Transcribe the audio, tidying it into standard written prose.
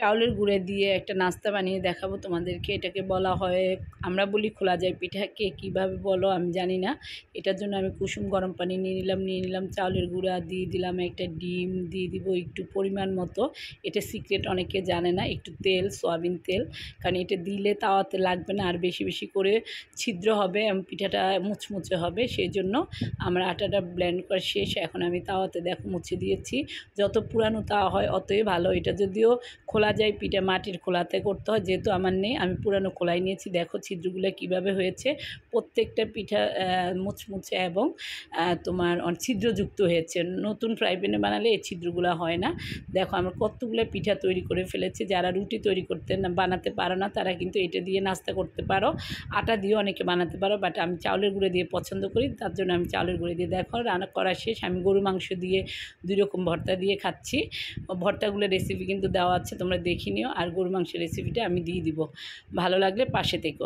চাউলের গুঁড়ে দিয়ে একটা নাস্তা বানিয়ে দেখাবো তোমাদেরকে। এটাকে বলা হয়, আমরা বলি খোলা যায় পিঠা, কে কীভাবে বলো আমি জানি না। এটার জন্য আমি কুসুম গরম পানি নিয়ে নিলাম চাউলের গুঁড়া, দিয়ে দিলাম একটা ডিম, দিয়ে দিব একটু পরিমাণ মতো, এটা সিক্রেট অনেকে জানে না, একটু তেল, সয়াবিন তেল, কারণ এটা দিলে তাওয়াতে লাগবে না আর বেশি বেশি করে ছিদ্র হবে এবং পিঠাটা মুচমুচে হবে। সেই জন্য আমার আটাটা ব্লেন্ড করা শেষ, এখন আমি তাওয়াতে দেখো মুছে দিয়েছি। যত পুরানো তাওয়া হয় অতই ভালো। এটা যদিও খোলা যায় পিঠা, মাটির খোলাতে করতে হয়, যেহেতু আমার নেই আমি পুরানো খোলাই নিয়েছি। দেখো ছিদ্রগুলো কিভাবে হয়েছে, প্রত্যেকটা পিঠা মুচমুচে এবং তোমার ছিদ্রযুক্ত হয়েছে। নতুন ফ্রাই প্যানে বানালে এই ছিদ্রগুলো হয় না। দেখো আমরা কতগুলো পিঠা তৈরি করে ফেলেছি। যারা রুটি তৈরি বানাতে পারো না তারা কিন্তু এটা দিয়ে নাস্তা করতে পারো। আটা দিয়েও অনেকে বানাতে পারো, বাট আমি চাউলের গুঁড়ো দিয়ে পছন্দ করি, তার জন্য আমি চাউলের গুঁড়ো দিয়ে। দেখো রান্না করা শেষ, আমি গরু মাংস দিয়ে 2 রকম ভর্তা দিয়ে খাচ্ছি। ভর্তাগুলো রেসিপি কিন্তু দেওয়া আছে, তোমরা দেখে নিও, আর গরু মাংসের রেসিপিটা আমি দিয়ে দিব। ভালো লাগলে পাশে থেকো।